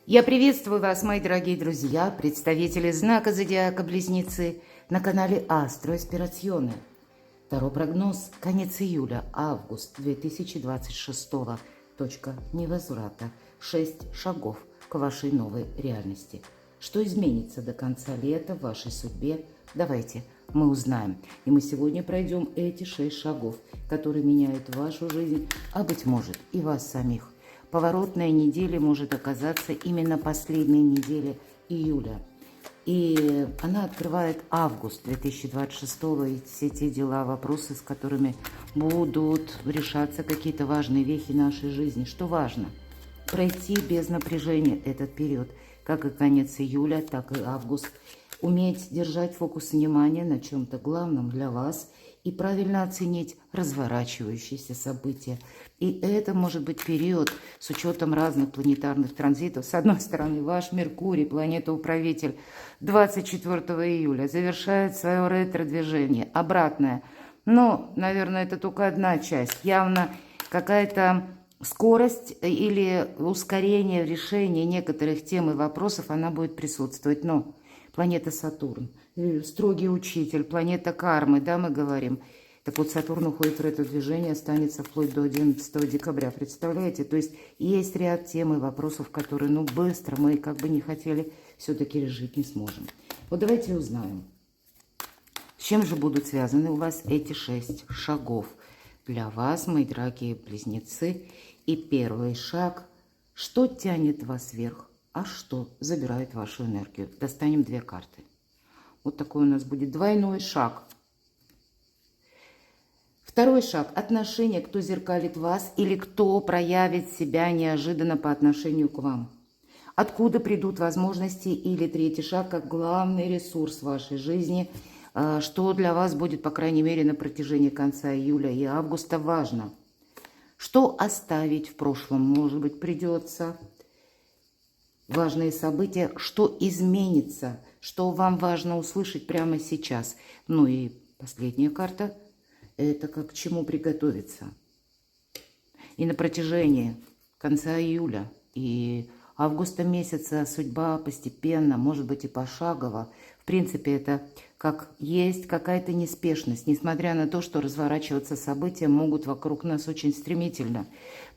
Я приветствую вас, мои дорогие друзья, представители знака Зодиака Близнецы на канале Астро Эспирационе. Второй прогноз. Конец июля, август 2026. Точка невозврата. 6 шагов к вашей новой реальности. Что изменится до конца лета в вашей судьбе? Давайте мы узнаем. И мы сегодня пройдем эти 6 шагов, которые меняют вашу жизнь, а быть может и вас самих. Поворотная неделя может оказаться именно последней неделе июля. И она открывает август 2026 и все те дела, вопросы, с которыми будут решаться какие-то важные вехи нашей жизни. Что важно? Пройти без напряжения этот период, как и конец июля, так и август. Уметь держать фокус внимания на чем-то главном для вас и правильно оценить разворачивающиеся события. И это может быть период с учетом разных планетарных транзитов. С одной стороны, ваш Меркурий, планета-управитель, 24 июля завершает свое ретро-движение, обратное. Но, наверное, это только одна часть. Явно какая-то скорость или ускорение в решении некоторых тем и вопросов, она будет присутствовать. Но планета Сатурн, строгий учитель, планета кармы, да, мы говорим. Так вот, Сатурн уходит в это движение, останется вплоть до 11 декабря, представляете? То есть есть ряд тем и вопросов, которые, быстро мы, как бы не хотели, все-таки решить не сможем. Вот давайте узнаем, с чем же будут связаны у вас эти 6 шагов для вас, мои дорогие близнецы. И первый шаг, что тянет вас вверх, а что забирает вашу энергию. Достанем 2 карты. Вот такой у нас будет двойной шаг. Второй шаг – отношение, кто зеркалит вас или кто проявит себя неожиданно по отношению к вам. Откуда придут возможности, или третий шаг, как главный ресурс вашей жизни, что для вас будет, по крайней мере, на протяжении конца июля и августа важно. Что оставить в прошлом, может быть, придется. Важные события, что изменится, что вам важно услышать прямо сейчас. Ну и последняя карта – это как к чему приготовиться. И на протяжении конца июля и августа месяца судьба постепенно, может быть и пошагово. В принципе, это как есть какая-то неспешность, несмотря на то, что разворачиваться события могут вокруг нас очень стремительно.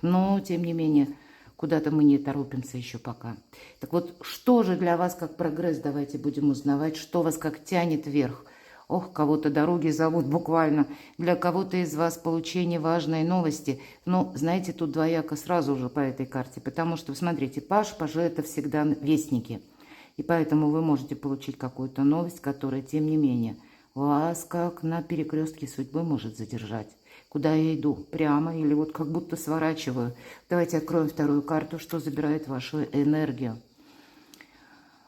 Но, тем не менее, куда-то мы не торопимся еще пока. Так вот, что же для вас как прогресс? Давайте будем узнавать, что вас как тянет вверх. Ох, кого-то дороги зовут буквально. Для кого-то из вас получение важной новости. Но, знаете, тут двояко сразу же по этой карте. Потому что, смотрите, пажи это всегда вестники. И поэтому вы можете получить какую-то новость, которая, тем не менее, вас как на перекрестке судьбы может задержать. Куда я иду? Прямо или вот как будто сворачиваю? Давайте откроем вторую карту, что забирает вашу энергию.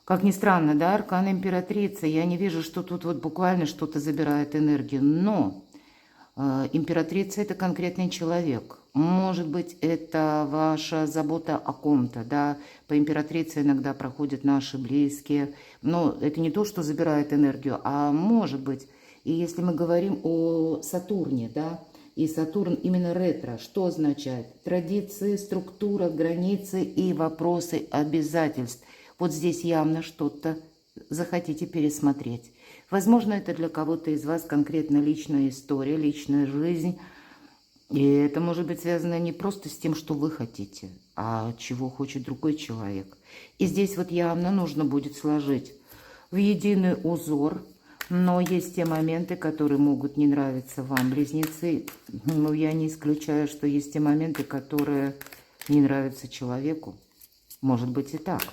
Как ни странно, да, аркан императрицы. Я не вижу, что тут вот буквально что-то забирает энергию. Но императрица – это конкретный человек. Может быть, это ваша забота о ком-то, да. По императрице иногда проходят наши близкие. Но это не то, что забирает энергию, а может быть. И если мы говорим о Сатурне, да, и Сатурн именно ретро, что означает? Традиции, структура, границы и вопросы обязательств. Вот здесь явно что-то захотите пересмотреть. Возможно, это для кого-то из вас конкретно личная история, личная жизнь. И это может быть связано не просто с тем, что вы хотите, а чего хочет другой человек. И здесь вот явно нужно будет сложить в единый узор. Но есть те моменты, которые могут не нравиться вам, близнецы. Но я не исключаю, что есть те моменты, которые не нравятся человеку. Может быть и так.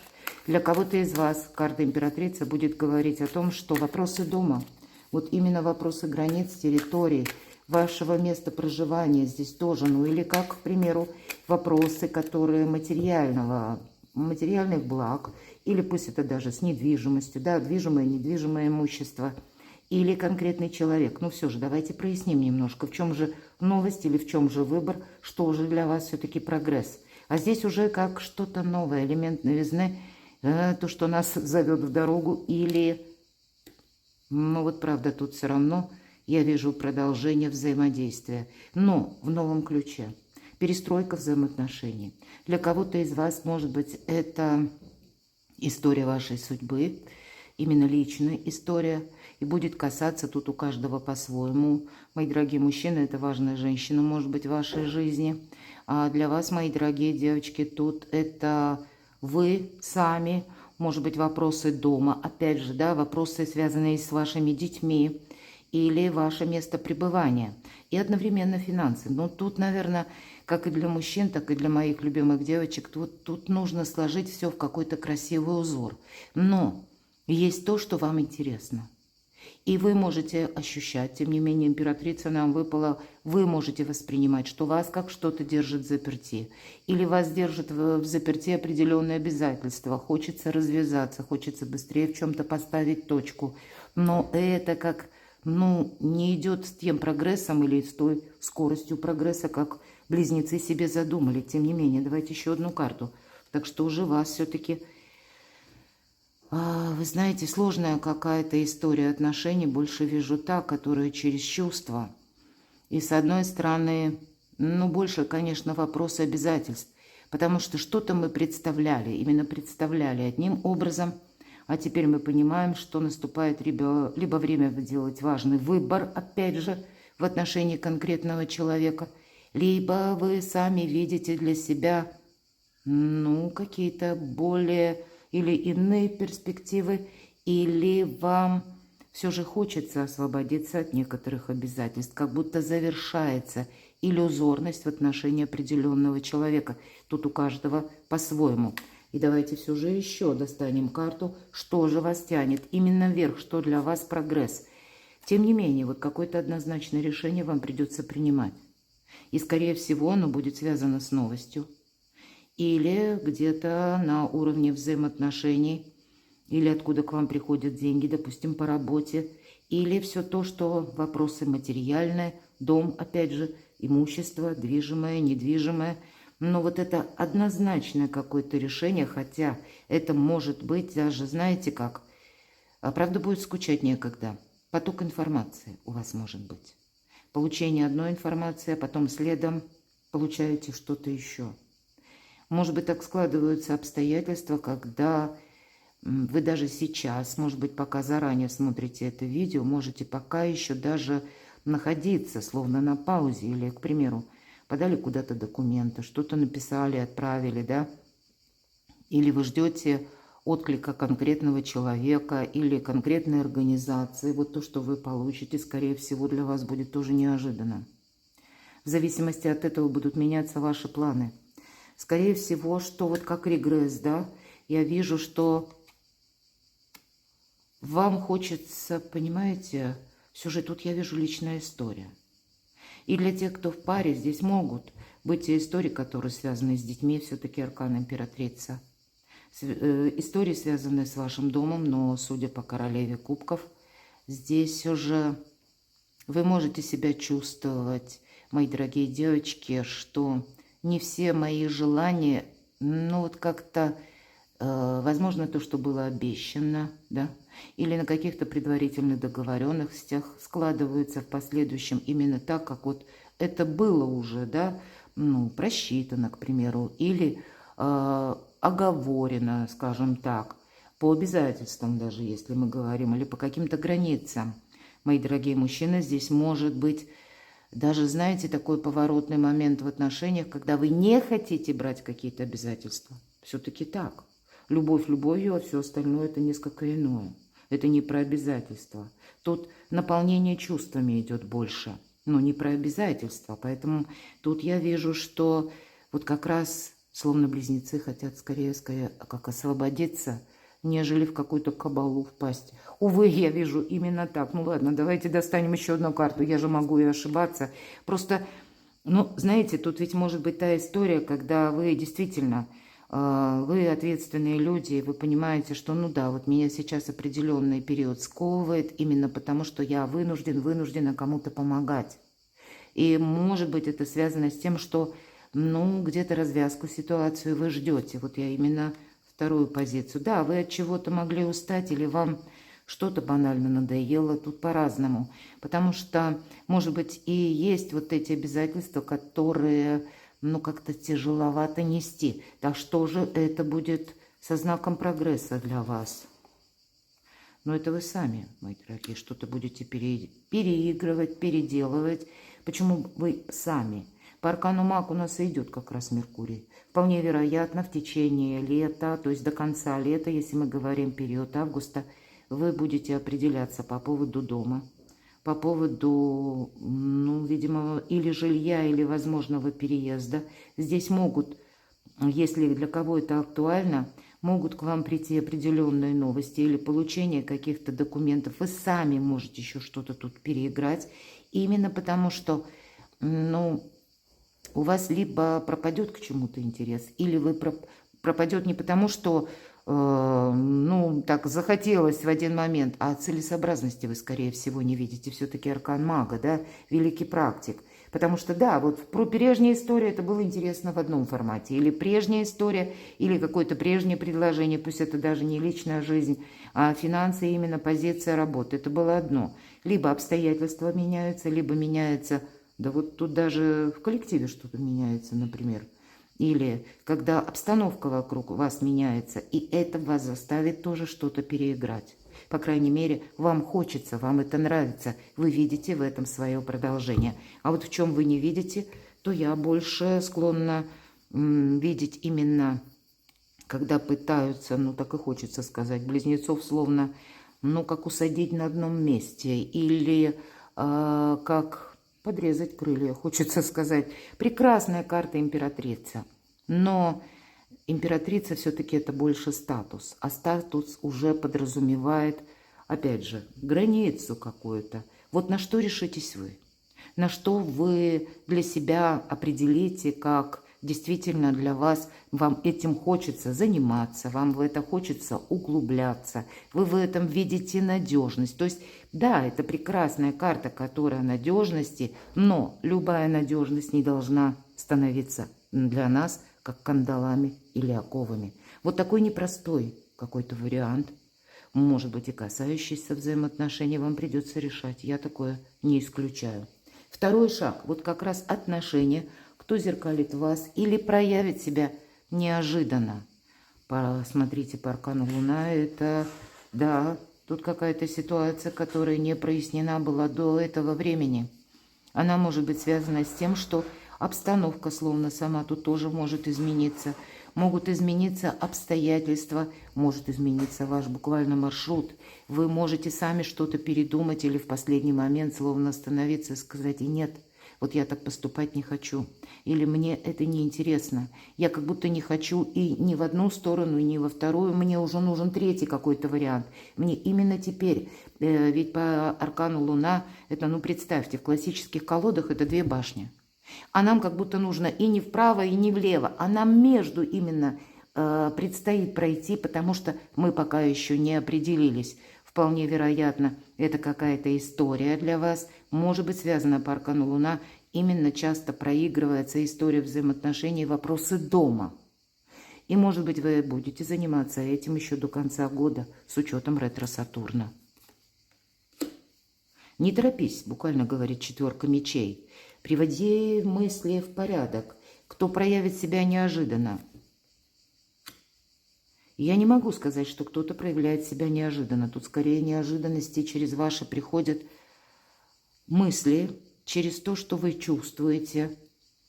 Для кого-то из вас карта императрицы будет говорить о том, что вопросы дома, вот именно вопросы границ, территорий, вашего места проживания здесь тоже, ну или как, к примеру, вопросы, которые материальных благ, или пусть это даже с недвижимостью, да, движимое, недвижимое имущество, или конкретный человек. Ну все же, давайте проясним немножко, в чем же новость или в чем же выбор, что же для вас все-таки прогресс. А здесь уже как что-то новое, элемент новизны, то, что нас зовет в дорогу, или, ну вот правда, тут все равно я вижу продолжение взаимодействия, но в новом ключе. Перестройка взаимоотношений. Для кого-то из вас, может быть, это история вашей судьбы, именно личная история, и будет касаться тут у каждого по-своему. Мои дорогие мужчины, это важная женщина, может быть, в вашей жизни. А для вас, мои дорогие девочки, тут это вы сами, может быть, вопросы дома, опять же, да, вопросы, связанные с вашими детьми, или ваше место пребывания, и одновременно финансы. Но тут, наверное, как и для мужчин, так и для моих любимых девочек, тут нужно сложить все в какой-то красивый узор. Но есть то, что вам интересно. И вы можете ощущать, тем не менее, императрица нам выпала, вы можете воспринимать, что вас как что-то держит в заперти. Или вас держит в заперти определенные обязательства. Хочется развязаться, хочется быстрее в чем-то поставить точку. Но это как, не идет с тем прогрессом или с той скоростью прогресса, как близнецы себе задумали. Тем не менее, давайте еще одну карту. Так что уже вас все-таки... Вы знаете, сложная какая-то история отношений, больше вижу та, которая через чувства. И с одной стороны, больше, конечно, вопрос обязательств, потому что что-то мы представляли, именно представляли одним образом, а теперь мы понимаем, что наступает либо время делать важный выбор, опять же, в отношении конкретного человека, либо вы сами видите для себя, какие-то более... или иные перспективы, или вам все же хочется освободиться от некоторых обязательств, как будто завершается иллюзорность в отношении определенного человека. Тут у каждого по-своему. И давайте все же еще достанем карту, что же вас тянет именно вверх, что для вас прогресс. Тем не менее, вот какое-то однозначное решение вам придется принимать. И, скорее всего, оно будет связано с новостью. Или где-то на уровне взаимоотношений, или откуда к вам приходят деньги, допустим, по работе, или все то, что вопросы материальные, дом, опять же, имущество, движимое, недвижимое. Но вот это однозначное какое-то решение, хотя это может быть даже, знаете как, правда будет скучать некогда. Поток информации у вас может быть. Получение одной информации, а потом следом получаете что-то еще. Может быть, так складываются обстоятельства, когда вы даже сейчас, может быть, пока заранее смотрите это видео, можете пока еще даже находиться, словно на паузе, или, к примеру, подали куда-то документы, что-то написали, отправили, да, или вы ждете отклика конкретного человека или конкретной организации. Вот то, что вы получите, скорее всего, для вас будет тоже неожиданно. В зависимости от этого будут меняться ваши планы. Скорее всего, что вот как регресс, да, я вижу, что вам хочется, понимаете, все же тут я вижу личная история. И для тех, кто в паре, здесь могут быть и истории, которые связаны с детьми, все-таки аркан императрица. Истории, связанные с вашим домом, но, судя по королеве кубков, здесь уже вы можете себя чувствовать, мои дорогие девочки, что... не все мои желания, вот как-то, возможно, то, что было обещано, да, или на каких-то предварительных договоренностях складываются в последующем именно так, как вот это было уже, да, просчитано, к примеру, или оговорено, скажем так, по обязательствам даже, если мы говорим, или по каким-то границам. Мои дорогие мужчины, здесь может быть... даже, знаете, такой поворотный момент в отношениях, когда вы не хотите брать какие-то обязательства. Все-таки так. Любовь любовью, а все остальное это несколько иное. Это не про обязательства. Тут наполнение чувствами идет больше, но не про обязательства. Поэтому тут я вижу, что вот как раз словно близнецы хотят скорее как освободиться, нежели в какую-то кабалу впасть. Увы, я вижу именно так. Ну ладно, давайте достанем еще одну карту. Я же могу и ошибаться. Просто, знаете, тут ведь может быть та история, когда вы действительно, вы ответственные люди, вы понимаете, что, вот меня сейчас определенный период сковывает, именно потому, что я вынуждена кому-то помогать. И может быть это связано с тем, что, где-то развязку ситуацию вы ждете. Вот я именно... вторую позицию. Да, вы от чего-то могли устать или вам что-то банально надоело, тут по-разному. Потому что, может быть, и есть вот эти обязательства, которые, как-то тяжеловато нести. Так что же это будет со знаком прогресса для вас. Но это вы сами, мои дорогие, что-то будете переигрывать, переделывать. Почему вы сами? По аркану Маг у нас и идет как раз Меркурий. Вполне вероятно, в течение лета, то есть до конца лета, если мы говорим период августа, вы будете определяться по поводу дома, по поводу, ну, видимо, или жилья, или возможного переезда. Здесь могут, если для кого это актуально, могут к вам прийти определенные новости или получение каких-то документов. Вы сами можете еще что-то тут переиграть, именно потому что, ну, у вас либо пропадет к чему-то интерес, или вы пропадет не потому, что, ну, так захотелось в один момент, а целесообразности вы, скорее всего, не видите. Все-таки аркан Мага, да, великий практик. Потому что, да, вот про прежняя история это было интересно в одном формате. Или прежняя история, или какое-то прежнее предложение, пусть это даже не личная жизнь, а финансы, именно позиция работы. Это было одно. Либо обстоятельства меняются, либо меняется, да вот тут даже в коллективе что-то меняется, например. Или когда обстановка вокруг вас меняется, и это вас заставит тоже что-то переиграть. По крайней мере, вам хочется, вам это нравится, вы видите в этом свое продолжение. А вот в чем вы не видите, то я больше склонна видеть именно, когда пытаются, ну так и хочется сказать, близнецов словно, ну как усадить на одном месте, или как подрезать крылья, хочется сказать. Прекрасная карта императрица, но императрица все-таки это больше статус, а статус уже подразумевает, опять же, границу какую-то. Вот на что решитесь вы? На что вы для себя определите, как действительно для вас, вам этим хочется заниматься, вам в это хочется углубляться, вы в этом видите надежность. То есть, да, это прекрасная карта, которая надежности, но любая надежность не должна становиться для нас как кандалами или оковами. Вот такой непростой какой-то вариант, может быть и касающийся взаимоотношений, вам придется решать. Я такое не исключаю. Второй шаг, вот как раз отношения, кто зеркалит вас или проявит себя неожиданно. Посмотрите по аркану Луна, это, да, тут какая-то ситуация, которая не прояснена была до этого времени. Она может быть связана с тем, что обстановка словно сама тут тоже может измениться. Могут измениться обстоятельства, может измениться ваш буквально маршрут. Вы можете сами что-то передумать или в последний момент словно остановиться и сказать: и нет, вот я так поступать не хочу. Или мне это не интересно. Я как будто не хочу и ни в одну сторону, и ни во вторую. Мне уже нужен третий какой-то вариант. Мне именно теперь, ведь по аркану Луна, это, ну представьте, в классических колодах это две башни. А нам как будто нужно и не вправо, и не влево, а нам между именно предстоит пройти, потому что мы пока еще не определились. Вполне вероятно, это какая-то история для вас, может быть связана по аркану Луна, именно часто проигрывается история взаимоотношений, вопросы дома. И может быть вы будете заниматься этим еще до конца года с учетом ретро-Сатурна. Не торопись, буквально говорит четверка мечей. Приводи мысли в порядок. Кто проявит себя неожиданно? Я не могу сказать, что кто-то проявляет себя неожиданно. Тут скорее неожиданности через ваши приходят мысли, через то, что вы чувствуете,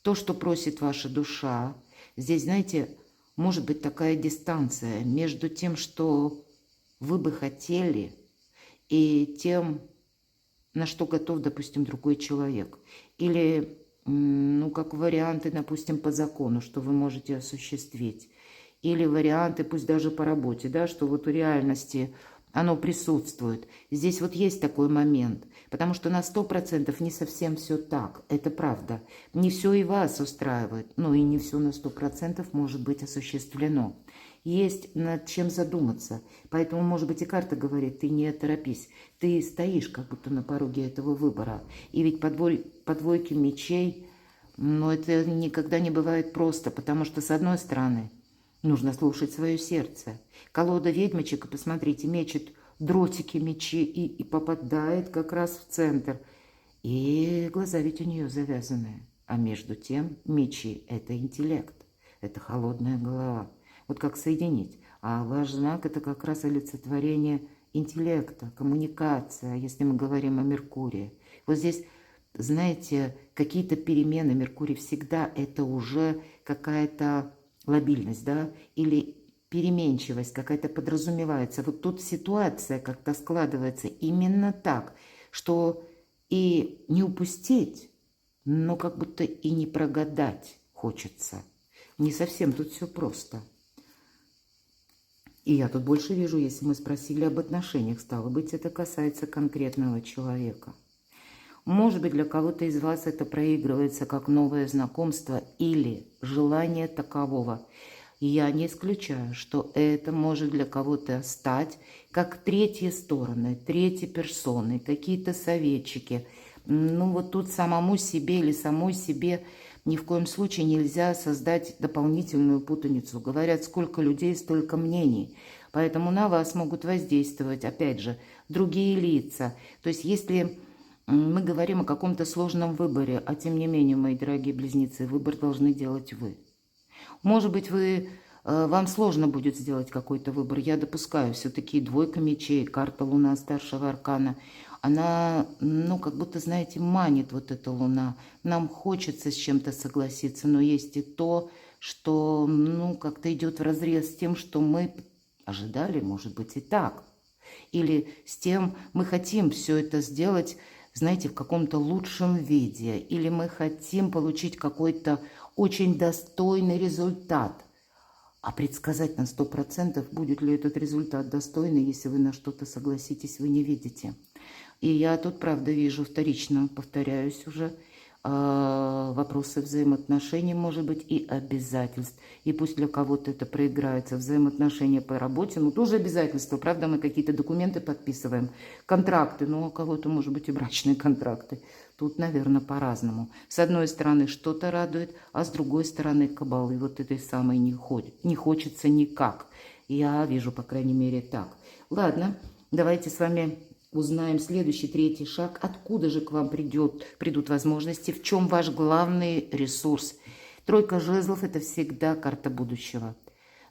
то, что просит ваша душа. Здесь, знаете, может быть такая дистанция между тем, что вы бы хотели, и тем, на что готов, допустим, другой человек. Или, ну, как варианты, допустим, по закону, что вы можете осуществить. Или варианты, пусть даже по работе, да, что вот в реальности оно присутствует. Здесь вот есть такой момент, потому что на 100% не совсем все так, это правда. Не все и вас устраивает, но и не все на 100% может быть осуществлено. Есть над чем задуматься. Поэтому, может быть, и карта говорит: ты не торопись. Ты стоишь как будто на пороге этого выбора. И ведь по двойке мечей, но это никогда не бывает просто, потому что, с одной стороны, нужно слушать свое сердце. Колода ведьмочек, посмотрите, мечет дротики мечи и попадает как раз в центр. И глаза ведь у нее завязаны. А между тем мечи – это интеллект, это холодная голова. Вот как соединить А ваш знак – это как раз олицетворение интеллекта, коммуникация, если мы говорим о Меркурии. Вот здесь, знаете, какие-то перемены. Меркурий всегда это уже какая-то лобильность, да, или переменчивость какая-то подразумевается. Вот тут ситуация как-то складывается именно так, что и не упустить, но как будто и не прогадать хочется. Не совсем тут все просто. И я тут больше вижу, если мы спросили об отношениях, стало быть, это касается конкретного человека. Может быть, для кого-то из вас это проигрывается как новое знакомство или желание такового. Я не исключаю, что это может для кого-то стать как третьи стороны, третьи персоны, какие-то советчики. Ну вот тут самому себе или самой себе ни в коем случае нельзя создать дополнительную путаницу. Говорят, сколько людей, столько мнений. Поэтому на вас могут воздействовать, опять же, другие лица. То есть если мы говорим о каком-то сложном выборе, а тем не менее, мои дорогие близнецы, выбор должны делать вы. Может быть, вам сложно будет сделать какой-то выбор. Я допускаю, все-таки двойка мечей, карта Луна старшего аркана, она, ну, как будто, знаете, манит вот эта Луна. Нам хочется с чем-то согласиться, но есть и то, что, ну, как-то идет вразрез с тем, что мы ожидали, может быть, и так. Или с тем, мы хотим все это сделать, знаете, в каком-то лучшем виде. Или мы хотим получить какой-то очень достойный результат. А предсказать на 100%, будет ли этот результат достойный, если вы на что-то согласитесь, вы не видите. И я тут, правда, вижу вторично, повторяюсь уже, вопросы взаимоотношений, может быть, и обязательств. И пусть для кого-то это проиграется, взаимоотношения по работе, ну, тоже обязательства. Правда, мы какие-то документы подписываем, контракты, но у кого-то, может быть, и брачные контракты. Тут, наверное, по-разному. С одной стороны, что-то радует, а с другой стороны, кабалы вот этой самой не хочется никак. Я вижу, по крайней мере, так. Ладно, давайте с вами узнаем следующий, третий шаг. Откуда же к вам придут возможности? В чем ваш главный ресурс? Тройка жезлов – это всегда карта будущего.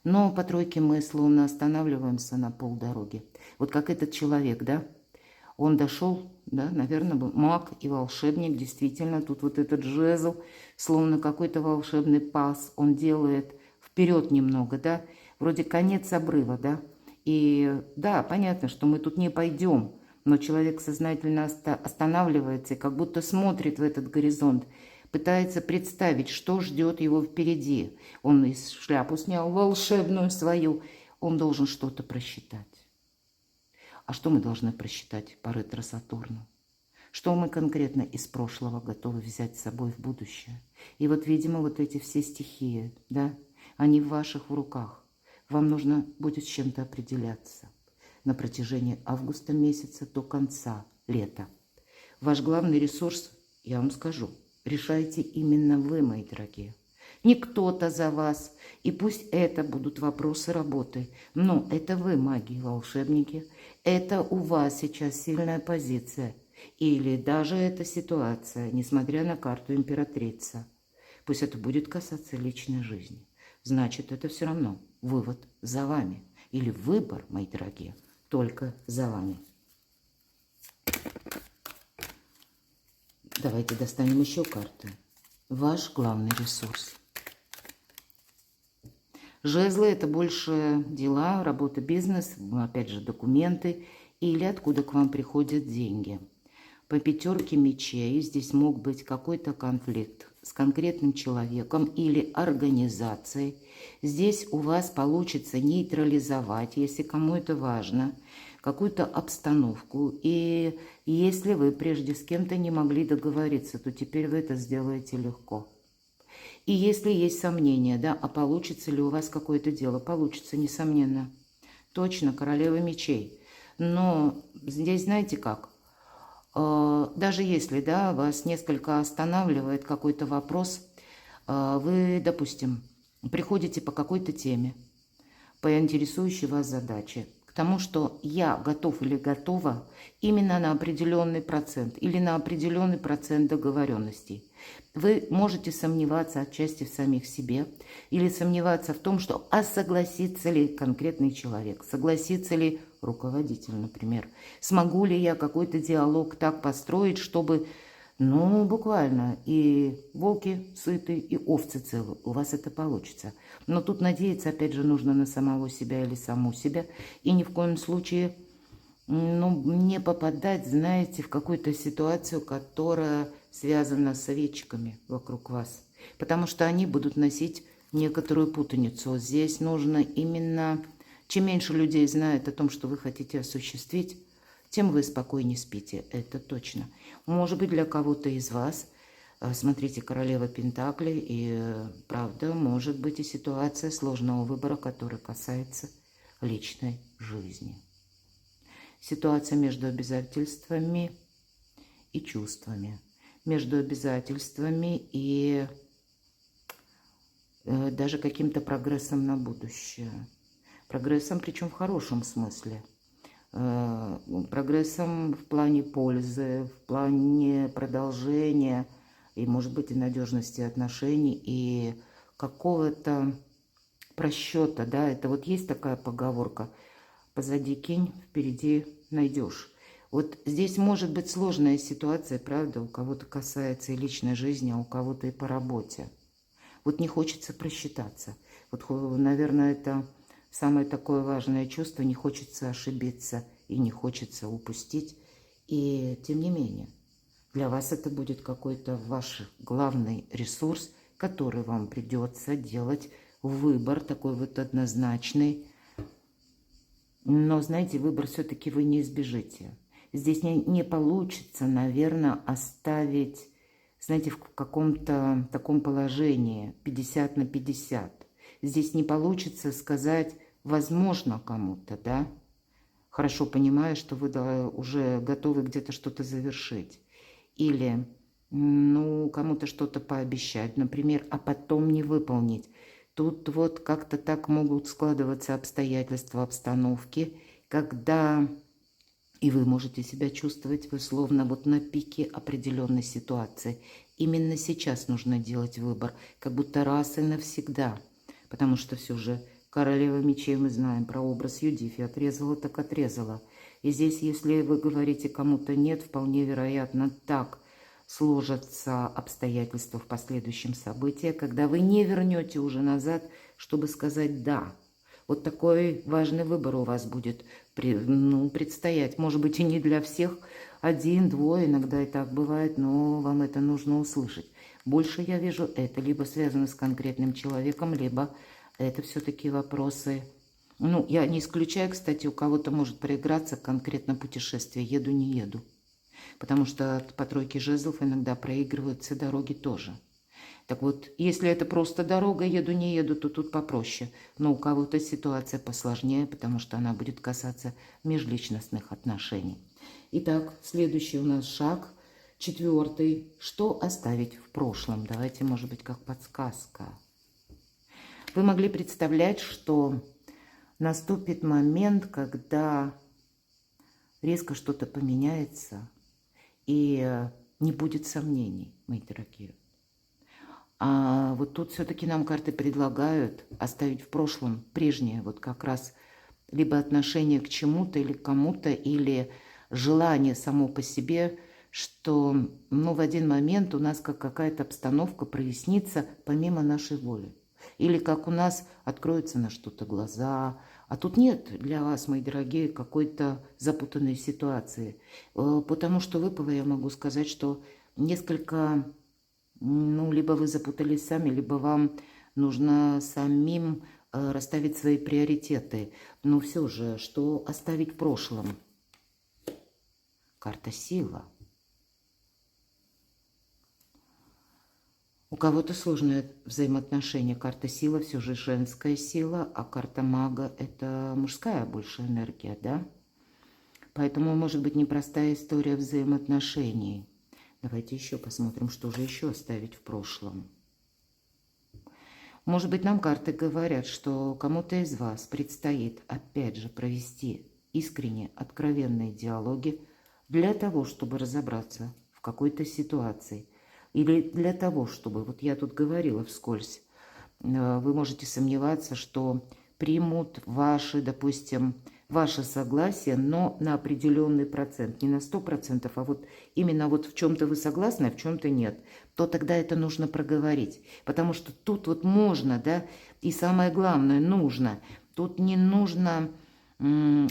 Но по тройке мы словно останавливаемся на полдороги. Вот как этот человек, да? Он дошел, да, наверное, был маг и волшебник. Действительно, тут вот этот жезл, словно какой-то волшебный пас, он делает вперед немного, да? Вроде конец обрыва, да? И да, понятно, что мы тут не пойдем. Но человек сознательно останавливается и как будто смотрит в этот горизонт, пытается представить, что ждет его впереди. Он из шляпу снял волшебную свою, он должен что-то просчитать. А что мы должны просчитать по ретро-Сатурну? Что мы конкретно из прошлого готовы взять с собой в будущее? И вот, видимо, вот эти все стихии, да, они в ваших руках. Вам нужно будет с чем-то определяться на протяжении августа месяца до конца лета. Ваш главный ресурс, я вам скажу, решайте именно вы, мои дорогие. Не кто-то за вас. И пусть это будут вопросы работы. Но это вы, маги и волшебники. Это у вас сейчас сильная позиция. Или даже эта ситуация, несмотря на карту императрица. Пусть это будет касаться личной жизни. Значит, это все равно вывод за вами. Или выбор, мои дорогие, только за вами. Давайте достанем еще карты. Ваш главный ресурс. Жезлы – это больше дела, работа, бизнес, опять же, документы или откуда к вам приходят деньги. По пятерке мечей здесь мог быть какой-то конфликт с конкретным человеком или организацией. Здесь у вас получится нейтрализовать, если кому это важно, какую-то обстановку. И если вы прежде с кем-то не могли договориться, то теперь вы это сделаете легко. И если есть сомнения, да, а получится ли у вас какое-то дело? Получится, несомненно. Точно, королева мечей. Но здесь знаете как? Даже если, да, вас несколько останавливает какой-то вопрос, вы, допустим, приходите по какой-то теме, по интересующей вас задаче. тому, что я готов или готова именно на определенный процент или на определенный процент договоренностей. Вы можете сомневаться отчасти в самих себе или сомневаться в том, что согласится ли конкретный человек, согласится ли руководитель, например. Смогу ли я какой-то диалог так построить, чтобы, ну, буквально, и волки сыты, и овцы целы. У вас это получится. Но тут надеяться, опять же, нужно на самого себя или саму себя. И ни в коем случае, ну, не попадать, знаете, в какую-то ситуацию, которая связана с овечками вокруг вас. Потому что они будут носить некоторую путаницу. Здесь нужно именно... Чем меньше людей знает о том, что вы хотите осуществить, тем вы спокойнее спите, это точно. Может быть, для кого-то из вас, смотрите, королева Пентаклей, и правда, может быть и ситуация сложного выбора, который касается личной жизни. Ситуация между обязательствами и чувствами. Между обязательствами и даже каким-то прогрессом на будущее. Прогрессом, причем в хорошем смысле. Прогрессом в плане пользы, в плане продолжения и, может быть, и надежности отношений, и какого-то просчета, да, это вот есть такая поговорка: позади кинь, впереди найдешь. Вот здесь может быть сложная ситуация, правда, у кого-то касается и личной жизни, а у кого-то и по работе. Вот не хочется просчитаться. Вот, наверное, это самое такое важное чувство, не хочется ошибиться и не хочется упустить. И тем не менее, для вас это будет какой-то ваш главный ресурс, который вам придется делать выбор такой вот однозначный. Но, знаете, выбор все-таки вы не избежите. Здесь не получится, наверное, оставить, знаете, в каком-то таком положении 50 на 50. Здесь не получится сказать возможно кому-то, да, хорошо понимая, что вы уже готовы где-то что-то завершить. Или, ну, кому-то что-то пообещать, например, а потом не выполнить. Тут вот как-то так могут складываться обстоятельства, обстановки, когда и вы можете себя чувствовать, вы словно вот на пике определенной ситуации. Именно сейчас нужно делать выбор, как будто раз и навсегда. Потому что все же королева мечей, мы знаем про образ Юдифи, отрезала так отрезала. И здесь, если вы говорите кому-то нет, вполне вероятно так сложатся обстоятельства в последующем событии, когда вы не вернете уже назад, чтобы сказать «да». Вот такой важный выбор у вас будет предстоять. Может быть, и не для всех, один, двое, иногда и так бывает, но вам это нужно услышать. Больше я вижу это либо связано с конкретным человеком, либо это все-таки вопросы... Ну, я не исключаю, кстати, у кого-то может проиграться конкретно путешествие, еду, не еду. Потому что по тройке жезлов иногда проигрываются дороги тоже. Так вот, если это просто дорога, еду, не еду, то тут попроще. Но у кого-то ситуация посложнее, потому что она будет касаться межличностных отношений. Итак, следующий у нас шаг, 4. Что оставить в прошлом? Давайте, может быть, как подсказка. Вы могли представлять, что наступит момент, когда резко что-то поменяется, и не будет сомнений, мои дорогие. А вот тут все-таки нам карты предлагают оставить в прошлом прежнее, вот как раз либо отношение к чему-то или к кому-то, или желание само по себе, что в один момент у нас как какая-то обстановка прояснится помимо нашей воли. Или как у нас откроются на что-то глаза. А тут нет для вас, мои дорогие, какой-то запутанной ситуации. Потому что выпало, я могу сказать, что несколько... либо вы запутались сами, либо вам нужно самим расставить свои приоритеты. Но все же, что оставить в прошлом? Карта сила. У кого-то сложные взаимоотношения. Карта сила все же женская сила, а карта мага это мужская больше энергия, да? Поэтому может быть непростая история взаимоотношений. Давайте еще посмотрим, что же еще оставить в прошлом. Может быть, нам карты говорят, что кому-то из вас предстоит, опять же, провести искренне откровенные диалоги для того, чтобы разобраться в какой-то ситуации. Или для того, чтобы, вот я тут говорила вскользь, вы можете сомневаться, что примут ваши, допустим, ваше согласие, но на определенный процент, не на 100%, а вот именно вот в чем-то вы согласны, а в чем-то нет, то тогда это нужно проговорить. Потому что тут вот можно, да, и самое главное, нужно. Тут не нужно,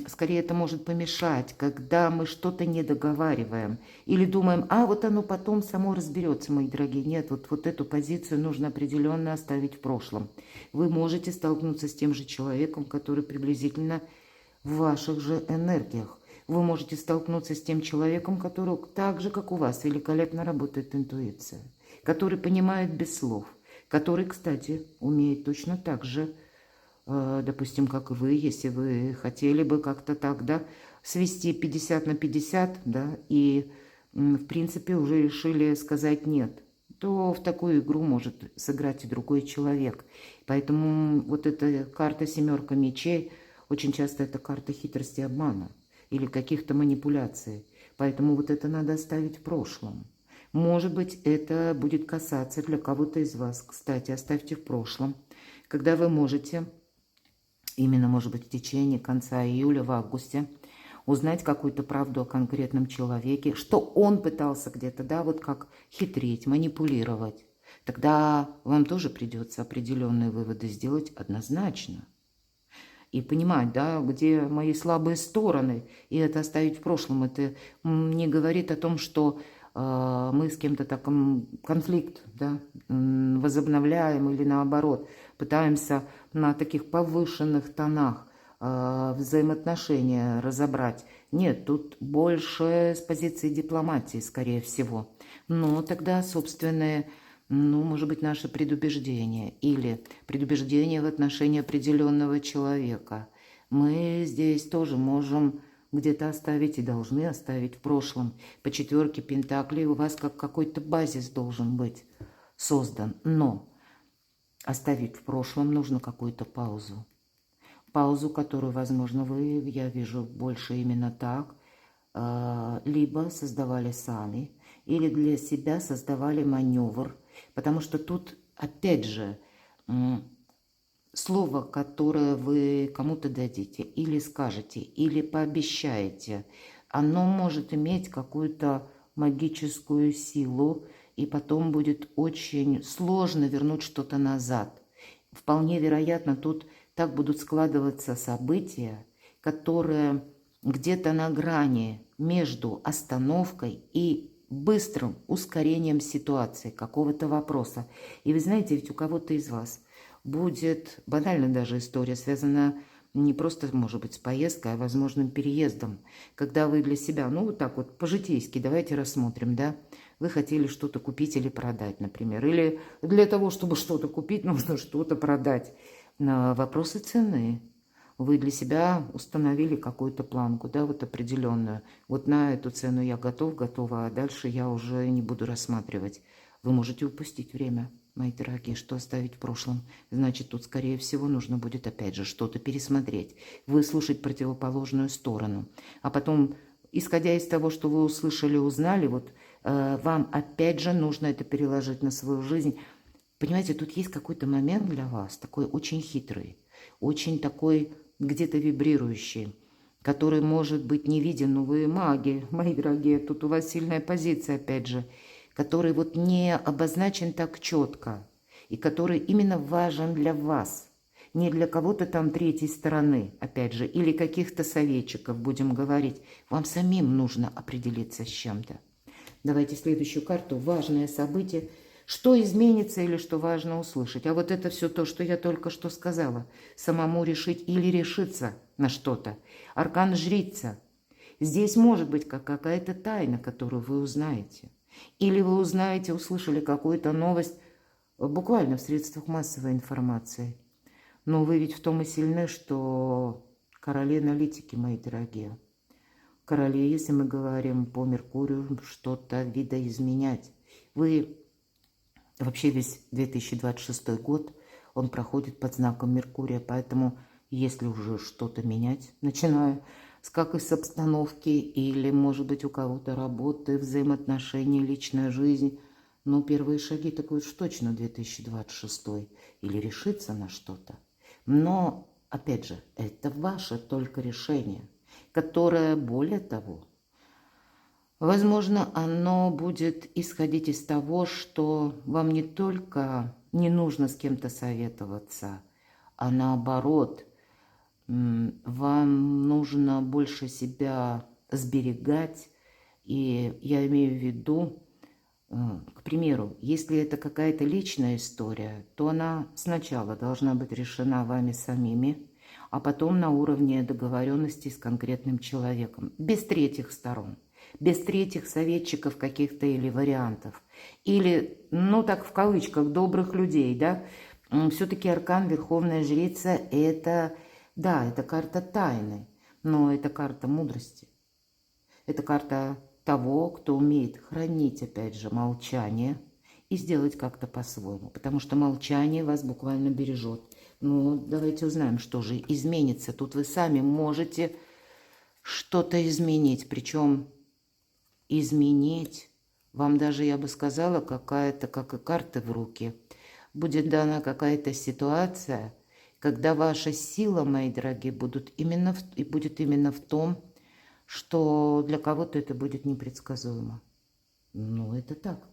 скорее это может помешать, когда мы что-то не договариваем. Или думаем, а вот оно потом само разберется, мои дорогие. Нет, вот эту позицию нужно определенно оставить в прошлом. Вы можете столкнуться с тем же человеком, который приблизительно в ваших же энергиях. Вы можете столкнуться с тем человеком, который так же, как у вас, великолепно работает интуиция, который понимает без слов, который, кстати, умеет точно так же, допустим, как и вы, если вы хотели бы как-то так, да, свести 50 на 50, да, и, в принципе, уже решили сказать «нет», то в такую игру может сыграть и другой человек. Поэтому вот эта карта «семерка мечей» очень часто это карта хитрости и обмана или каких-то манипуляций. Поэтому вот это надо оставить в прошлом. Может быть, это будет касаться для кого-то из вас. Кстати, оставьте в прошлом, когда вы можете, именно, может быть, в течение конца июля, в августе, узнать какую-то правду о конкретном человеке, что он пытался где-то, да, вот как хитрить, манипулировать. Тогда вам тоже придется определенные выводы сделать однозначно. И понимать, да, где мои слабые стороны, и это оставить в прошлом. Это не говорит о том, что мы с кем-то так конфликт, да, возобновляем или наоборот пытаемся на таких повышенных тонах взаимоотношения разобрать. Нет, тут больше с позиции дипломатии, скорее всего. Но тогда собственные, ну, может быть, наше предубеждение или предубеждение в отношении определенного человека. Мы здесь тоже можем где-то оставить и должны оставить в прошлом. По четверке пентаклей у вас как какой-то базис должен быть создан. Но оставить в прошлом нужно какую-то паузу. Паузу, которую, возможно, вы, я вижу, больше именно так, либо создавали сами, или для себя создавали маневр. Потому что тут, опять же, слово, которое вы кому-то дадите, или скажете, или пообещаете, оно может иметь какую-то магическую силу, и потом будет очень сложно вернуть что-то назад. Вполне вероятно, тут так будут складываться события, которые где-то на грани между остановкой и быстрым ускорением ситуации, какого-то вопроса. И вы знаете, ведь у кого-то из вас будет банально даже история, связанная не просто, может быть, с поездкой, а возможным переездом. Когда вы для себя, ну вот так вот по-житейски, давайте рассмотрим, да, вы хотели что-то купить или продать, например. Или для того, чтобы что-то купить, нужно что-то продать. На вопросы цены. Вы для себя установили какую-то планку, да, вот определенную. Вот на эту цену я готова, а дальше я уже не буду рассматривать. Вы можете упустить время, мои дорогие, что оставить в прошлом. Значит, тут, скорее всего, нужно будет опять же что-то пересмотреть, выслушать противоположную сторону. А потом, исходя из того, что вы услышали, узнали, вот вам опять же нужно это переложить на свою жизнь. Понимаете, тут есть какой-то момент для вас, такой очень хитрый, очень такой где-то вибрирующий, который может быть не виден, но вы маги, мои дорогие, тут у вас сильная позиция, опять же, который вот не обозначен так четко, и который именно важен для вас, не для кого-то там третьей стороны, опять же, или каких-то советчиков, будем говорить. Вам самим нужно определиться с чем-то. Давайте следующую карту. Важное событие. Что изменится или что важно услышать. А вот это все то, что я только что сказала. Самому решить или решиться на что-то. Аркан жрица. Здесь может быть какая-то тайна, которую вы узнаете. Или вы узнаете, услышали какую-то новость буквально в средствах массовой информации. Но вы ведь в том и сильны, что короли аналитики, мои дорогие. Короли, если мы говорим по Меркурию, что-то видоизменять. Вы вообще весь 2026 год он проходит под знаком Меркурия, поэтому если уже что-то менять, начиная как из обстановки или, может быть, у кого-то работы, взаимоотношения, личная жизнь, но первые шаги так уж точно 2026 или решиться на что-то. Но, опять же, это ваше только решение, которое, более того, возможно, оно будет исходить из того, что вам не только не нужно с кем-то советоваться, а наоборот, вам нужно больше себя сберегать. И я имею в виду, к примеру, если это какая-то личная история, то она сначала должна быть решена вами самими, а потом на уровне договоренности с конкретным человеком, без третьих сторон, без третьих советчиков каких-то или вариантов. Или, ну так в кавычках, добрых людей, да. Все-таки аркан Верховная Жрица – это, да, это карта тайны, но это карта мудрости. Это карта того, кто умеет хранить, опять же, молчание и сделать как-то по-своему. Потому что молчание вас буквально бережет. Ну, давайте узнаем, что же изменится. Тут вы сами можете что-то изменить. Причем изменить вам даже, я бы сказала, какая-то, как и карты в руки, будет дана какая-то ситуация, когда ваша сила, мои дорогие, будет именно в том, что для кого-то это будет непредсказуемо. Ну, это так.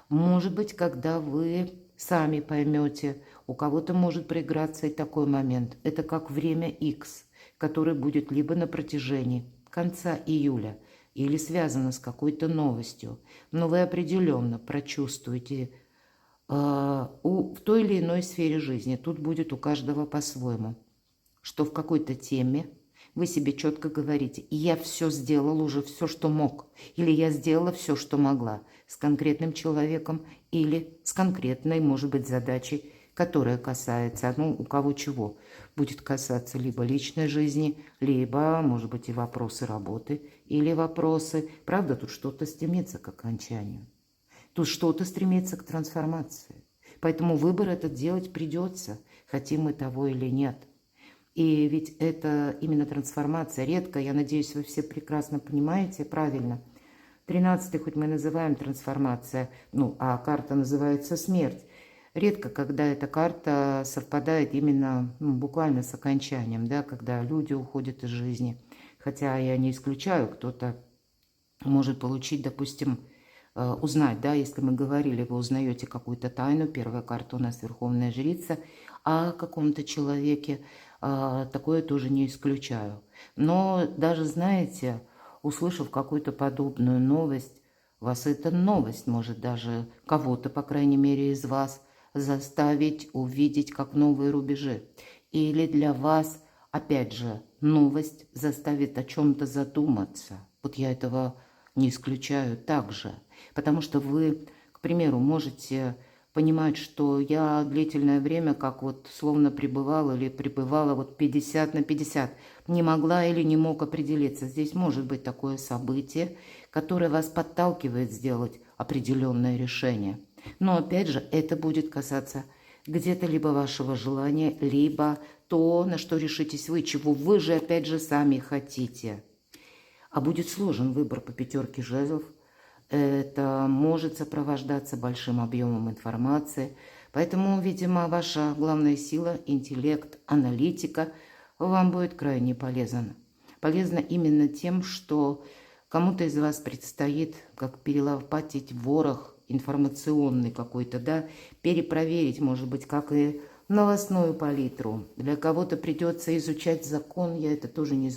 Может быть, когда вы сами поймете, у кого-то может проиграться и такой момент. Это как время X, который будет либо на протяжении конца июля, или связано с какой-то новостью. Но вы определенно прочувствуете в той или иной сфере жизни. Тут будет у каждого по-своему. Что в какой-то теме вы себе четко говорите: я все сделал уже, все, что мог. Или я сделала все, что могла с конкретным человеком или с конкретной, может быть, задачей, которая касается, ну, у кого чего. Будет касаться либо личной жизни, либо, может быть, и вопросы работы, или вопросы. Правда, тут что-то стремится к окончанию. Тут что-то стремится к трансформации. Поэтому выбор этот делать придется, хотим мы того или нет. И ведь это именно трансформация. Редко, я надеюсь, вы все прекрасно понимаете, правильно. 13-й, хоть мы называем трансформация, ну, а карта называется смерть. Редко, когда эта карта совпадает именно, ну, буквально с окончанием, да, когда люди уходят из жизни. Хотя я не исключаю, кто-то может получить, допустим, узнать, да, если мы говорили, вы узнаете какую-то тайну, первая карта у нас Верховная Жрица, о каком-то человеке, такое тоже не исключаю. Но даже, знаете, услышав какую-то подобную новость, вас эта новость может даже кого-то, по крайней мере, из вас заставить увидеть как новые рубежи. Или для вас, опять же, новость заставит о чем-то задуматься. Вот я этого не исключаю также. Потому что вы, к примеру, можете понимать, что я длительное время как вот словно пребывала или пребывала вот 50 на 50, не могла или не мог определиться. Здесь может быть такое событие, которое вас подталкивает сделать определенное решение. Но опять же, это будет касаться где-то либо вашего желания, либо то, на что решитесь вы, чего вы же опять же сами хотите. А будет сложен выбор по 5 жезлов. Это может сопровождаться большим объемом информации. Поэтому, видимо, ваша главная сила, интеллект, аналитика вам будет крайне полезна. Полезна именно тем, что кому-то из вас предстоит, как перелопатить ворох информационный какой-то, да, перепроверить, может быть, как и новостную палитру. Для кого-то придется изучать закон, я это тоже не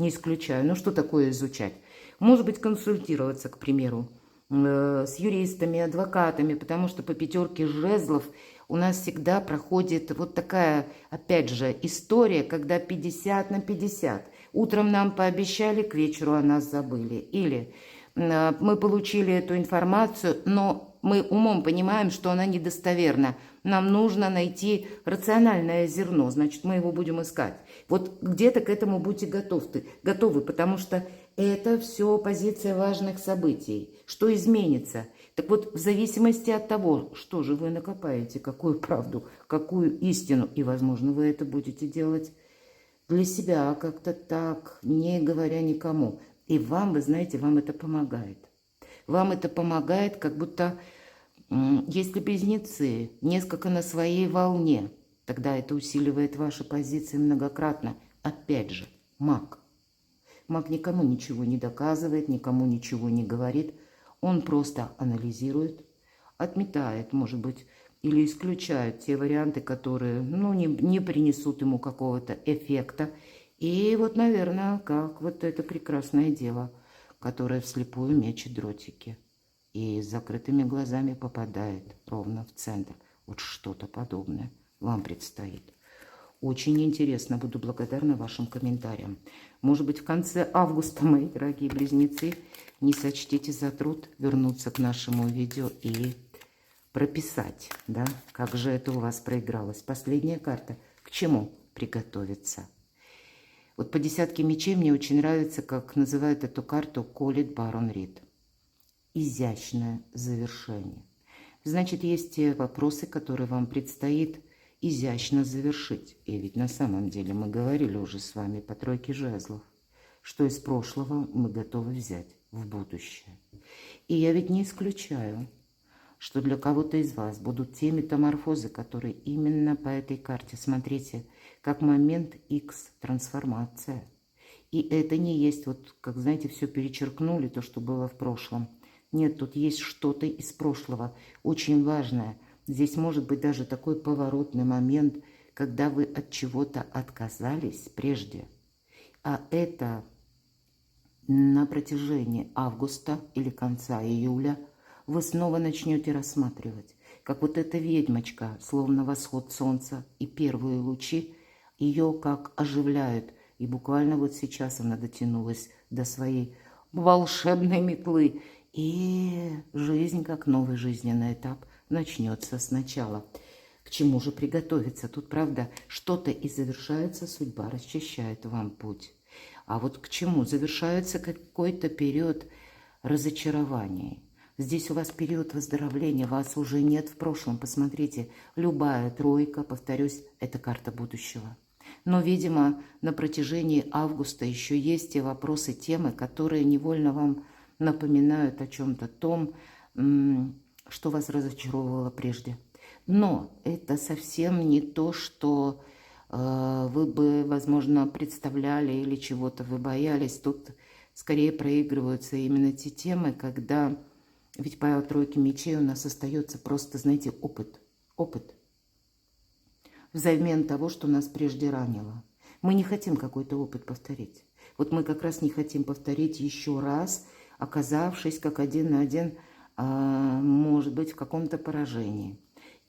исключаю. Ну, что такое изучать? Может быть, консультироваться, к примеру, с юристами, адвокатами, потому что по 5 жезлов у нас всегда проходит вот такая, опять же, история, когда 50 на 50. Утром нам пообещали, к вечеру о нас забыли. Или мы получили эту информацию, но мы умом понимаем, что она недостоверна. Нам нужно найти рациональное зерно, значит, мы его будем искать. Вот где-то к этому будьте готовы, потому что это все позиция важных событий. Что изменится? Так вот, в зависимости от того, что же вы накопаете, какую правду, какую истину, и, возможно, вы это будете делать для себя как-то так, не говоря никому. И вам, вы знаете, вам это помогает. Вам это помогает, как будто, если близнецы несколько на своей волне, тогда это усиливает ваши позиции многократно. Опять же, маг. Маг никому ничего не доказывает, никому ничего не говорит. Он просто анализирует, отметает, может быть, или исключает те варианты, которые, ну, не принесут ему какого-то эффекта. И вот, наверное, как вот это прекрасное дело, которое вслепую мечет дротики и с закрытыми глазами попадает ровно в центр. Вот что-то подобное вам предстоит. Очень интересно, буду благодарна вашим комментариям. Может быть, в конце августа, мои дорогие близнецы, не сочтите за труд вернуться к нашему видео и прописать, да, как же это у вас проигралось. Последняя карта. К чему приготовиться? Вот по десятке мечей мне очень нравится, как называют эту карту Колит Барон Рид. Изящное завершение. Значит, есть те вопросы, которые вам предстоит изящно завершить. И ведь на самом деле мы говорили уже с вами по тройке жезлов, что из прошлого мы готовы взять в будущее. И я ведь не исключаю, что для кого-то из вас будут те метаморфозы, которые именно по этой карте. Смотрите, как момент X трансформация. И это не есть, вот, как знаете, все перечеркнули, то, что было в прошлом. Нет, тут есть что-то из прошлого, очень важное. Здесь может быть даже такой поворотный момент, когда вы от чего-то отказались прежде. А это на протяжении августа или конца июля вы снова начнете рассматривать, как вот эта ведьмочка, словно восход солнца и первые лучи, ее как оживляют. И буквально вот сейчас она дотянулась до своей волшебной метлы. И жизнь, как новый жизненный этап, начнется сначала. К чему же приготовиться? Тут, правда, что-то и завершается, судьба расчищает вам путь. А вот к чему? Завершается какой-то период разочарований. Здесь у вас период выздоровления, вас уже нет в прошлом. Посмотрите, любая тройка, повторюсь, это карта будущего. Но, видимо, на протяжении августа еще есть те вопросы, темы, которые невольно вам напоминают о чем-то том, что вас разочаровывало прежде. Но это совсем не то, что вы бы, возможно, представляли или чего-то вы боялись. Тут скорее проигрываются именно те темы, когда... Ведь по тройке мечей у нас остается просто, знаете, опыт. Опыт. Взамен того, что нас прежде ранило. Мы не хотим какой-то опыт повторить. Вот мы как раз не хотим повторить еще раз, оказавшись как один на один, может быть, в каком-то поражении.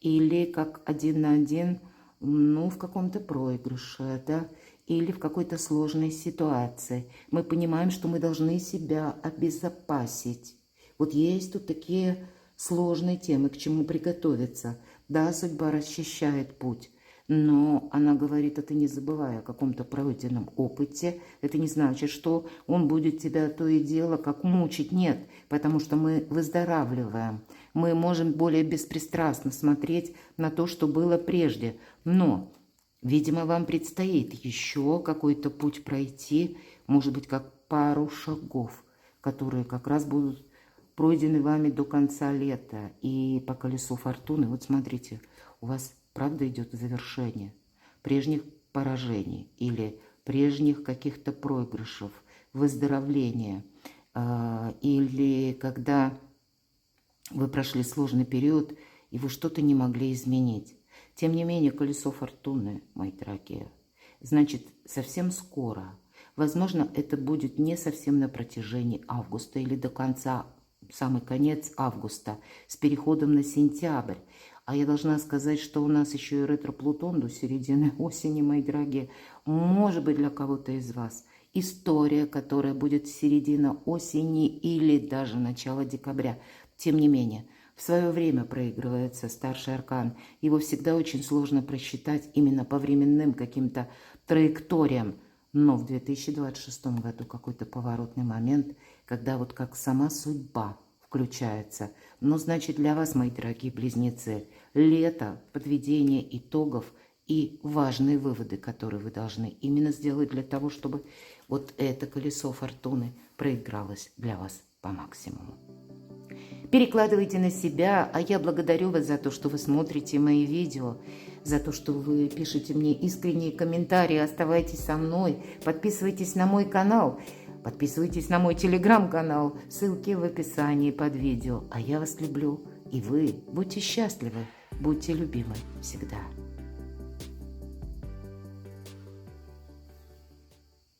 Или как один на один, ну, в каком-то проигрыше, да, или в какой-то сложной ситуации. Мы понимаем, что мы должны себя обезопасить. Вот есть тут такие сложные темы, к чему приготовиться. Да, судьба расчищает путь, но она говорит, а ты не забывай о каком-то пройденном опыте. Это не значит, что он будет тебя то и дело как мучить. Нет, потому что мы выздоравливаем. Мы можем более беспристрастно смотреть на то, что было прежде. Но, видимо, вам предстоит еще какой-то путь пройти, может быть, как пару шагов, которые как раз будут пройдены вами до конца лета. И по колесу фортуны, вот смотрите, у вас правда идет завершение прежних поражений или прежних каких-то проигрышев, выздоровления. Или когда вы прошли сложный период, и вы что-то не могли изменить. Тем не менее, колесо фортуны, мои дорогие, значит, совсем скоро. Возможно, это будет не совсем на протяжении августа или до конца, самый конец августа, с переходом на сентябрь. А я должна сказать, что у нас еще и ретро-Плутон до середины осени, мои дорогие. Может быть, для кого-то из вас история, которая будет середина осени или даже начало декабря. Тем не менее, в свое время проигрывается старший аркан. Его всегда очень сложно просчитать именно по временным каким-то траекториям. Но в 2026 году какой-то поворотный момент, когда вот как сама судьба включаются. Но значит для вас, мои дорогие близнецы, лето, подведение итогов и важные выводы, которые вы должны именно сделать для того, чтобы вот это колесо фортуны проигралось для вас по максимуму. Перекладывайте на себя, а я благодарю вас за то, что вы смотрите мои видео, за то, что вы пишете мне искренние комментарии, оставайтесь со мной, подписывайтесь на мой канал, подписывайтесь на мой телеграм-канал, ссылки в описании под видео. А я вас люблю, и вы будьте счастливы, будьте любимы всегда.